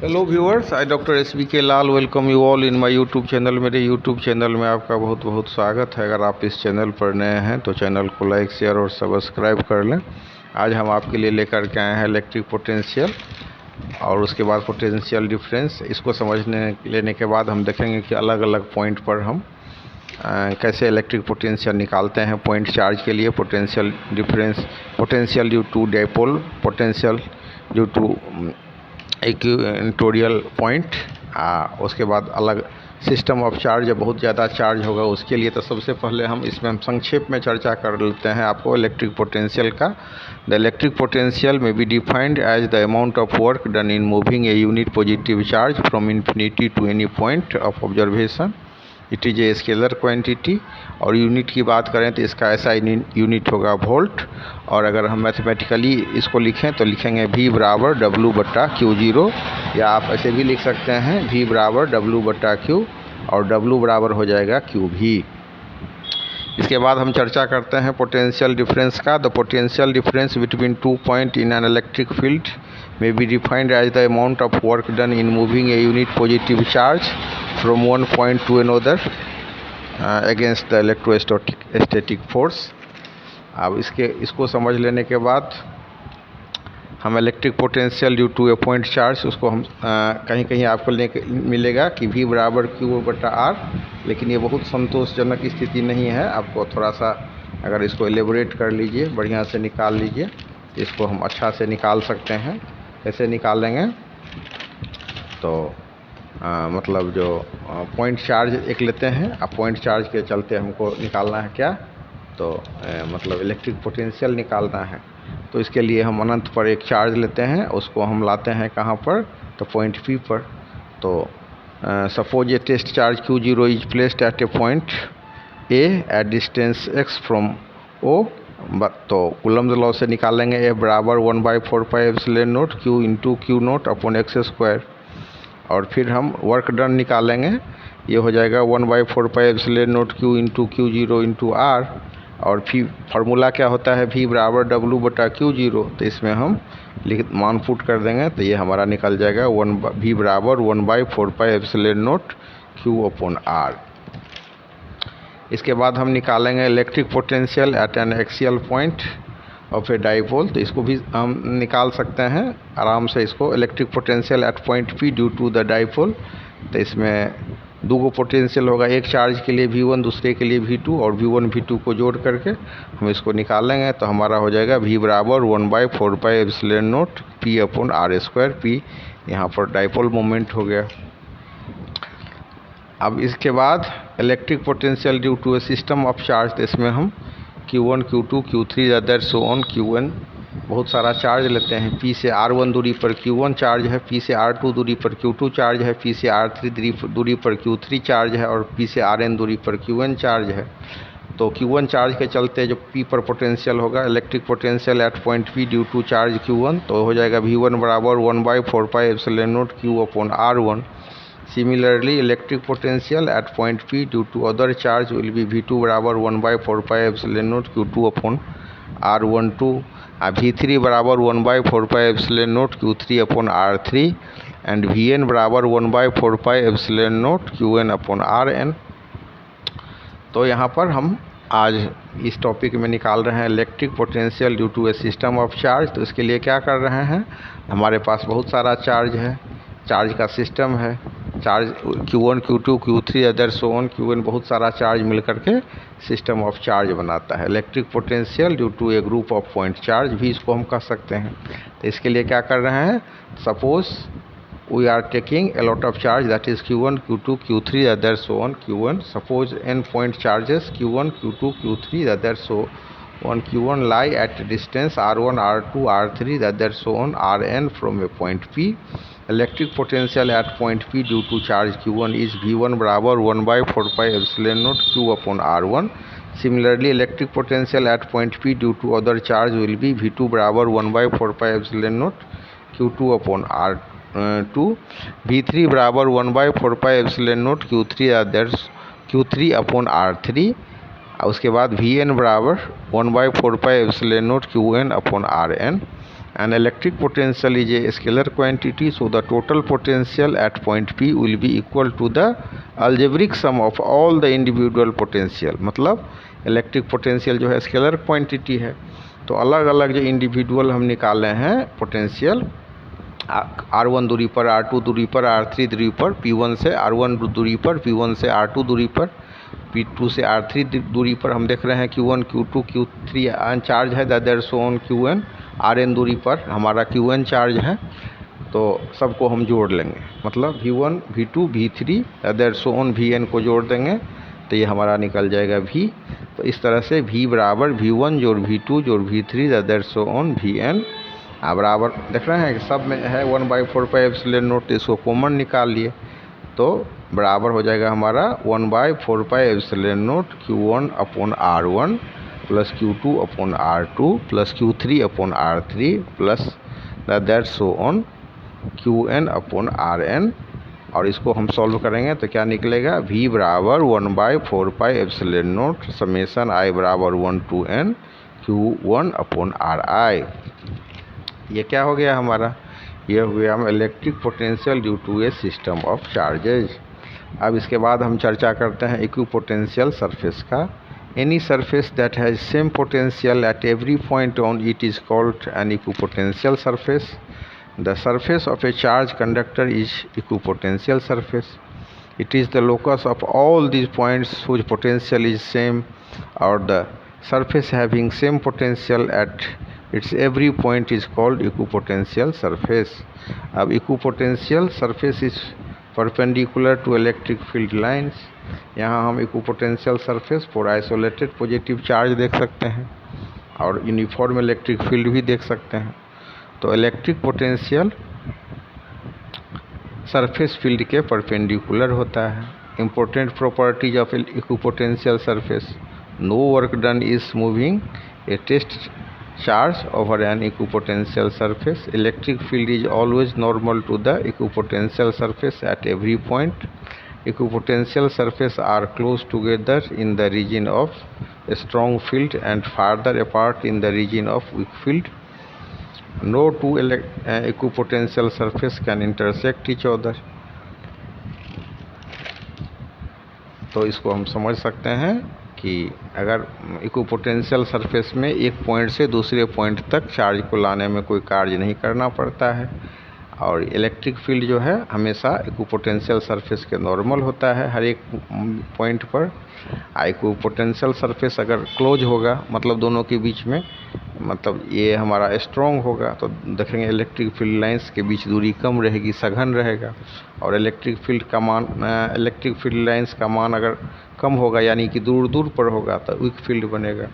Hello viewers, I doctor SBK Lal welcome you all in my YouTube channel. मेरे YouTube channel में आपका बहुत बहुत स्वागत है। अगर आप इस चैनल पर नए हैं तो चैनल को लाइक शेयर और सब्सक्राइब कर लें। आज हम आपके लिए लेकर के आए हैं इलेक्ट्रिक पोटेंशियल और उसके बाद पोटेंशियल डिफरेंस। इसको लेने के बाद हम देखेंगे कि अलग अलग पॉइंट पर हम कैसे इलेक्ट्रिक पोटेंशियल निकालते हैं। पॉइंट चार्ज के लिए potential difference, potential due to dipole, potential due to equatorial point. उसके बाद अलग सिस्टम ऑफ चार्ज, जब बहुत ज़्यादा चार्ज होगा उसके लिए। तो सबसे पहले हम इसमें संक्षेप में चर्चा कर लेते हैं आपको इलेक्ट्रिक पोटेंशियल का। The electric potential may be defined as the amount of work done in moving a unit positive charge from infinity to any point of observation. It is a scalar quantity. और unit की बात करें तो इसका ऐसा unit होगा volt. और अगर हम मैथमेटिकली इसको लिखें तो लिखेंगे V बराबर W/Q0, या आप ऐसे भी लिख सकते हैं V बराबर W/Q, और W बराबर हो जाएगा QV। इसके बाद हम चर्चा करते हैं पोटेंशियल डिफरेंस का। The potential difference between two point in an electric field may be defined as the amount of work done in moving a unit positive charge from one point to another against the electrostatic force। अब इसको समझ लेने के बाद हम electric potential due to a point charge, उसको हम कहीं कहीं आपको मिलेगा कि V बराबर Q/R, लेकिन ये बहुत संतोषजनक स्थिति नहीं है। आपको थोड़ा सा अगर इसको एलेबोरेट कर लीजिए, बढ़िया से निकाल लीजिए, तो इसको हम अच्छा से निकाल सकते हैं। कैसे निकालेंगे तो मतलब जो पॉइंट चार्ज एक लेते हैं। अब पॉइंट चार्ज के चलते हमको निकालना है क्या, तो मतलब इलेक्ट्रिक पोटेंशियल निकालना है। तो इसके लिए हम अनंत पर एक चार्ज लेते हैं, उसको हम लाते हैं कहाँ पर, तो पॉइंट P पर। तो suppose a test charge Q0 is placed at a point A at distance x from O। तो कूलम्ब लॉ से निकालेंगे A बराबर 1/4πε0 Q into Q0 upon x²। और फिर हम वर्क डन निकालेंगे, ये हो जाएगा 1/4πε0 Q into Q0 into R। और फिर फार्मूला क्या होता है, V बराबर W/Q0। तो इसमें हम मान पुट कर देंगे, तो ये हमारा निकल जाएगा V बराबर 1/4πε0 Q अपॉन R। इसके बाद हम निकालेंगे electric potential eight N axial point of a dipole. तो इसको भी हम निकाल सकते हैं आराम से। इसको electric potential at point P due to the dipole. तो इसमें दो पोटेंशियल होगा, एक चार्ज के लिए V1, दूसरे के लिए V2, और V1 V2 को जोड़ करके हम इसको निकालेंगे। तो हमारा हो जाएगा V बराबर 1/4πε0 P अपॉन R²। P यहाँ पर डाइपोल मोमेंट हो गया। अब इसके बाद electric potential due to a system of charge, तो इसमें हम Q1 Q2 Q3 other so on Qn बहुत सारा चार्ज लेते हैं। P से R1 दूरी पर Q1 चार्ज है, P से R2 दूरी पर Q2 चार्ज है, P से R3 दूरी पर Q3 चार्ज है, और P से Rn दूरी पर Qn चार्ज है। तो Q1 चार्ज के चलते जो P पर पोटेंशियल होगा, electric potential at point P due to charge Q1, तो हो जाएगा V1 बराबर 1/4πε0 Q upon R1। Similarly, electric potential at point P due to other charge will be V2 बराबर 1/4πε0 Q2 upon R12, V3 बराबर 1/4πε0 Q3 upon R3, and Vn बराबर 1/4πε0 Qn upon Rn। तो यहाँ पर हम आज इस टॉपिक में निकाल रहे हैं electric potential due to a system of charge. तो इसके लिए क्या कर रहे हैं, हमारे पास बहुत सारा चार्ज है, चार्ज का सिस्टम है। Charge Q1 Q2 Q3 other so on Qn, बहुत सारा चार्ज मिल करके सिस्टम ऑफ चार्ज बनाता है। Electric potential due to a group of point charge भी इसको हम कह सकते हैं। तो इसके लिए क्या कर रहे हैं, suppose we are taking a lot of charge that is Q1 Q2 Q3 other so on Qn। Suppose n point charges Q1 Q2 Q3 other so on Q1 lie at distance R1 R2 R3 other so on Rn from a point P। Electric potential at point P due to charge Q1 is V1 बराबर 1/4πε0 Q upon R1। Similarly electric potential at point P due to other charge will be V2 बराबर 1/4πε0 Q2 upon R2। V3 बराबर 1/4πε0 Q3 upon R3। उसके बाद Vn बराबर 1/4πε0 Qn upon Rn। An electric potential is a scalar quantity, so the total potential at point P will be equal to the algebraic sum of all the individual potential. मतलब electric potential जो है scalar quantity है, तो अलग अलग जो individual हम निकाले हैं पोटेंशियल, R1 दूरी पर, R2 दूरी पर, R3 दूरी पर, P1 से R1 दूरी पर, P1 से R2 दूरी पर, P2 से R3 दूरी पर हम देख रहे हैं Q1 Q2 Q3 अनचार्ज है, that so on Qn, Rn दूरी पर हमारा Qn चार्ज है, तो सबको हम जोड़ लेंगे, मतलब V1 V2 V3 that so on Vn को जोड़ देंगे तो ये हमारा निकल जाएगा V। तो इस तरह से V बराबर V1 जोड़ V2 जोड़ V3 that so on Vn बराबर, देख रहे हैं कि सब में है 1/4 पाई एप्सिलॉन नॉट, इसको कॉमन निकाल लिए तो बराबर हो जाएगा हमारा 1/4 pi epsilon not Q1 upon R1 plus Q2 upon R2 plus Q3 upon R3 plus that so on Qn upon Rn। और इसको हम सॉल्व करेंगे तो क्या निकलेगा, V बराबर 1/4 pi epsilon not summation I बराबर 1 to n Q1 upon Ri। ये क्या हो गया हमारा, ये हो गया हम electric potential due to a system of charges. अब इसके बाद हम चर्चा करते हैं इक्विपोटेंशियल सरफेस का। Any surface that has same potential at every point on it is called an equipotential surface. The surface of a charge conductor is equipotential surface. It is the locus of all these points whose potential is same, or the surface having same potential at its every point is called equipotential surface. अब equipotential surface is perpendicular to electric field lines. यहाँ हम equipotential surface for isolated positive charge देख सकते हैं और uniform electric field भी देख सकते हैं। तो इलेक्ट्रिक पोटेंशियल सरफेस फील्ड के परपेंडिकुलर होता है। Important properties of equipotential surface, no work done is moving a test charge over an equipotential surface. Electric field is always normal to the equipotential surface at every point. Equipotential surface are close together in the region of strong field and farther apart in the region of weak field. No two equipotential surface can intersect each other। तो इसको हम समझ सकते हैं कि अगर equipotential surface में एक पॉइंट से दूसरे पॉइंट तक चार्ज को लाने में कोई कार्य नहीं करना पड़ता है, और इलेक्ट्रिक फील्ड जो है हमेशा इक्विपोटेंशियल सरफेस के नॉर्मल होता है हर एक पॉइंट पर। इक्विपोटेंशियल सरफेस अगर क्लोज होगा मतलब दोनों के बीच में, मतलब ये हमारा स्ट्रॉन्ग होगा, तो देखेंगे इलेक्ट्रिक फील्ड लाइंस के बीच दूरी कम रहेगी, सघन रहेगा। और इलेक्ट्रिक फील्ड लाइंस का मान अगर कम होगा यानी कि दूर दूर पर होगा तो वीक फील्ड बनेगा।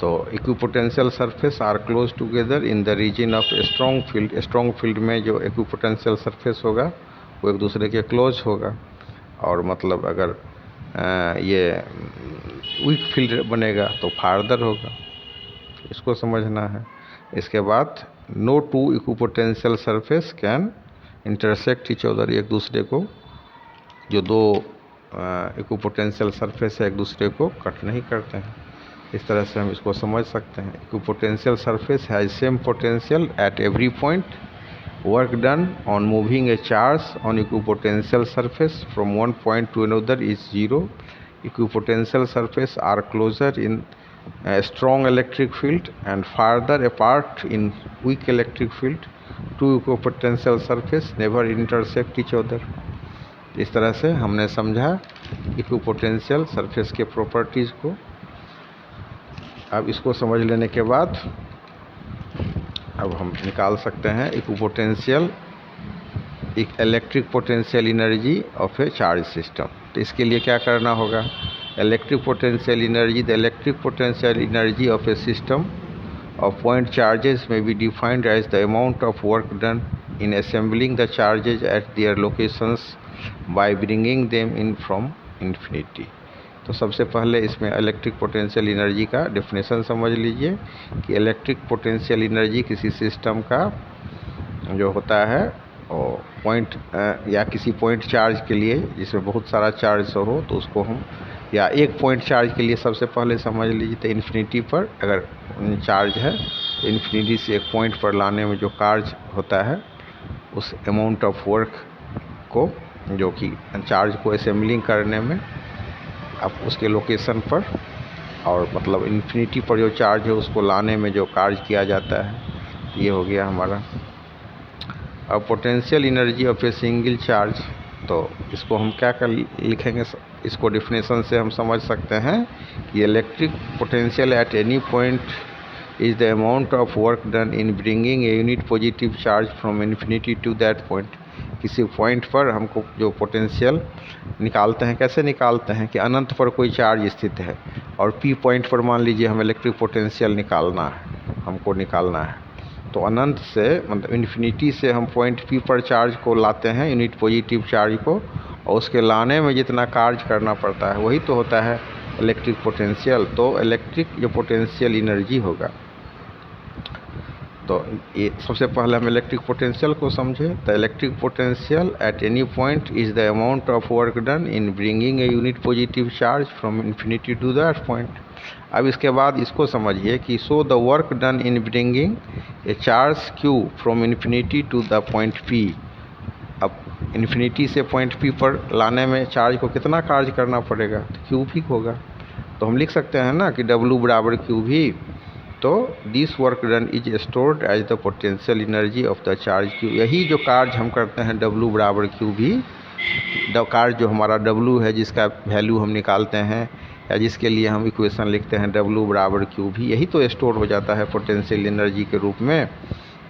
तो equipotential surface are close together in the region of strong field. Strong field में जो इक्विपोटेंशियल सरफेस होगा वो एक दूसरे के क्लोज होगा, और मतलब अगर ये वीक फील्ड बनेगा तो फार्दर होगा, इसको समझना है। इसके बाद no two equipotential surface can intersect each other. एक दूसरे को, जो दो इक्विपोटेंशियल सरफेस है एक दूसरे को कट नहीं करते हैं। इस तरह से हम इसको समझ सकते हैं। Equipotential surface has same potential at every point. Work done on moving a charge on equipotential surface from one point to another is zero. Equipotential surface are closer in a strong electric field and farther apart in weak electric field. Two equipotential surface never intersect each other. इस तरह से हमने समझा equipotential surface के properties को। अब इसको समझ लेने के बाद अब हम निकाल सकते हैं equipotential electric potential energy of a charge system. तो इसके लिए क्या करना होगा, electric potential energy, the electric potential energy of a system of point charges में be defined as the amount of work done in assembling the charges at their locations by bringing them in from infinity. तो सबसे पहले इसमें electric potential energy का definition समझ लीजिए कि electric potential energy किसी सिस्टम का जो होता है और पॉइंट या किसी पॉइंट चार्ज के लिए जिसमें बहुत सारा चार्ज हो तो उसको हम, या एक पॉइंट चार्ज के लिए सबसे पहले समझ लीजिए तो इन्फिनिटी पर अगर चार्ज है इन्फिनिटी से एक पॉइंट पर लाने में जो कार्य होता है उस अमाउंट ऑफ वर्क को, जो कि चार्ज को असेंबलिंग करने में अब उसके लोकेशन पर और मतलब इन्फिनिटी पर जो चार्ज है उसको लाने में जो कार्य किया जाता है, ये हो गया हमारा। अब potential energy of a single charge, तो इसको हम क्या कर लिखेंगे, इसको डिफिनेशन से हम समझ सकते हैं कि electric potential at any point is the amount of work done in bringing a unit positive charge from infinity to that point. किसी पॉइंट पर हमको जो पोटेंशियल निकालते हैं, कैसे निकालते हैं कि अनंत पर कोई चार्ज स्थित है और पी पॉइंट पर मान लीजिए हम इलेक्ट्रिक पोटेंशियल हमको निकालना है, तो अनंत से मतलब इन्फिनिटी से हम पॉइंट पी पर चार्ज को लाते हैं, यूनिट पॉजिटिव चार्ज को, और उसके लाने में जितना कार्य करना पड़ता है वही तो होता है इलेक्ट्रिक पोटेंशियल। तो इलेक्ट्रिक जो पोटेंशियल एनर्जी होगा, तो ये सबसे पहले हम इलेक्ट्रिक पोटेंशियल को समझें। तो electric potential at any point is the amount of work done in bringing a unit positive charge from infinity to that point. अब इसके बाद इसको समझिए कि so the work done in bringing a charge Q from infinity to the point P. अब infinity से point P पर लाने में चार्ज को कितना कार्य करना पड़ेगा, तो क्यू भी होगा। तो हम लिख सकते हैं ना कि W बराबर क्यू भी। तो this work done is stored as the potential energy of the charge Q. यही जो कार्य हम करते हैं W बराबर क्यू भी, कार्य जो हमारा W है जिसका वैल्यू हम निकालते हैं या जिसके लिए हम इक्वेशन लिखते हैं W बराबर क्यू भी, यही तो स्टोर हो जाता है पोटेंशियल एनर्जी के रूप में।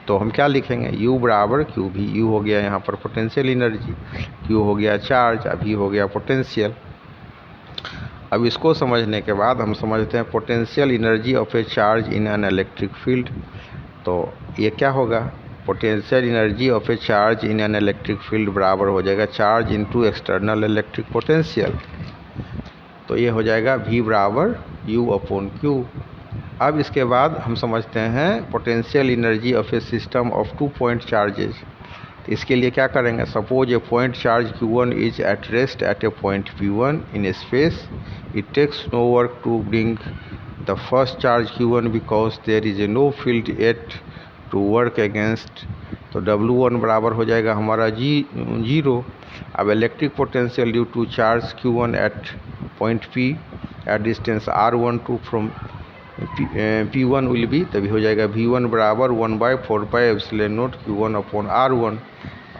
तो हम क्या लिखेंगे, U बराबर क्यू भी। U हो गया यहाँ पर पोटेंशियल एनर्जी, Q हो गया चार्ज, अभी हो गया पोटेंशियल। अब इसको समझने के बाद हम समझते हैं potential energy of a charge in an electric field. तो ये क्या होगा, potential energy of a charge in an electric field बराबर हो जाएगा charge into external electric potential. तो ये हो जाएगा V बराबर U अपॉन Q। अब इसके बाद हम समझते हैं potential energy of a system of 2 point charges. तो इसके लिए क्या करेंगे, suppose a point charge Q1 is at rest at a point P1 in space. It takes no work to bring the first charge Q1 because there is a no field at to work against. तो W1 बराबर हो जाएगा हमारा 0। अब electric potential due to charge Q1 at point P at distance R12 from P1 will be, तभी हो जाएगा V1 बराबर 1/4πε0 Q1 अपॉन R1।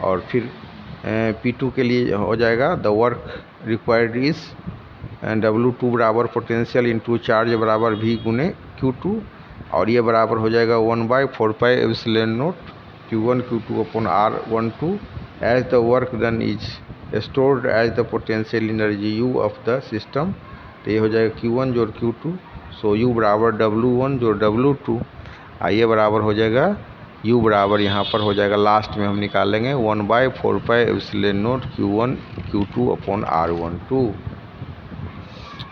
और फिर P2 के लिए हो जाएगा the work required is W2 बराबर पोटेंशियल इंटू चार्ज बराबर V गुने Q2, और ये बराबर हो जाएगा 1/4πε0 Q1 Q2 upon R12 as the work done is stored as the potential energy U of the system. तो ये हो जाएगा Q1 जोड़ Q2, सो U बराबर W1 जोड़ W2, ये बराबर हो जाएगा U बराबर यहाँ पर हो जाएगा लास्ट में हम निकालेंगे 1/4πε0 Q1 Q2 अपॉन R12।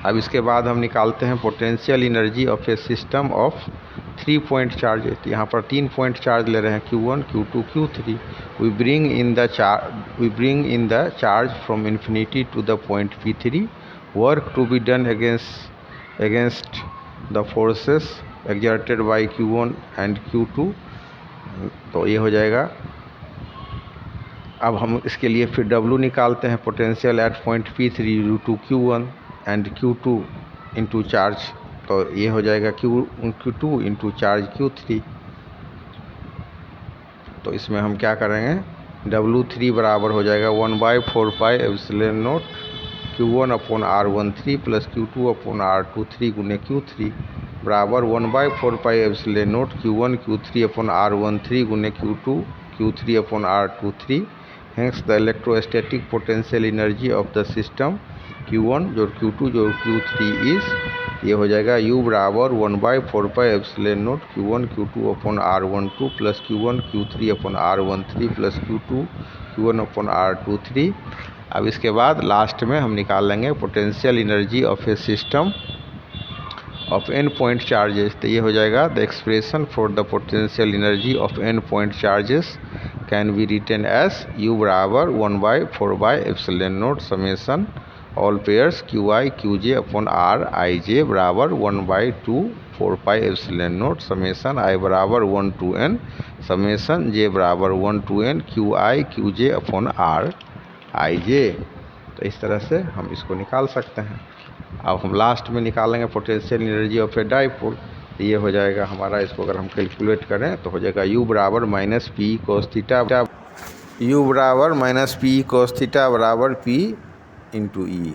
अब इसके बाद हम निकालते हैं potential energy of a system of 3 point charge. यहाँ पर 3 पॉइंट चार्ज ले रहे हैं Q1 Q2 Q3। We bring in the charge from infinity to the point P3। Work to be done against the forces exerted by Q1 and Q2। तो ये हो जाएगा। अब हम इसके लिए फिर W निकालते हैं, potential at point P3 due to Q1 and Q2 into charge. तो ये हो जाएगा Q2 इंटू चार्ज Q3। तो इसमें हम क्या करेंगे, W3 बराबर हो जाएगा 1/4πε0 Q1 upon R13 plus Q2 upon R23 गुने Q3 बराबर 1/4πε0 Q1 Q3 अपॉन R13 गुने Q2 Q3 upon R23। Hence the electrostatic potential energy of the system Q1 जोड़ Q2 जोड़ Q3 इज, ये हो जाएगा U बराबर 1/4πε0 Q1 Q2 upon R12 plus Q1 Q3 upon R13 plus Q2 Q1 upon R23। अब इसके बाद last में हम निकाल लेंगे potential energy of a system of n point charges. तो ये हो जाएगा the expression for the potential energy of n point charges can be written as U बराबर 1/4πε0 summation all pairs QI QJ upon RIJ बराबर 1/2 4 pi epsilon naught summation I बराबर 1 to n summation j बराबर 1 to n Q J upon r आई जे। तो इस तरह से हम इसको निकाल सकते हैं। अब हम लास्ट में निकालेंगे potential energy of a dipole. ये हो जाएगा हमारा, इसको अगर हम कैलकुलेट करें तो हो जाएगा u बराबर minus P cos theta, u बराबर माइनस पी कोस थीटा बराबर p इंटू ई।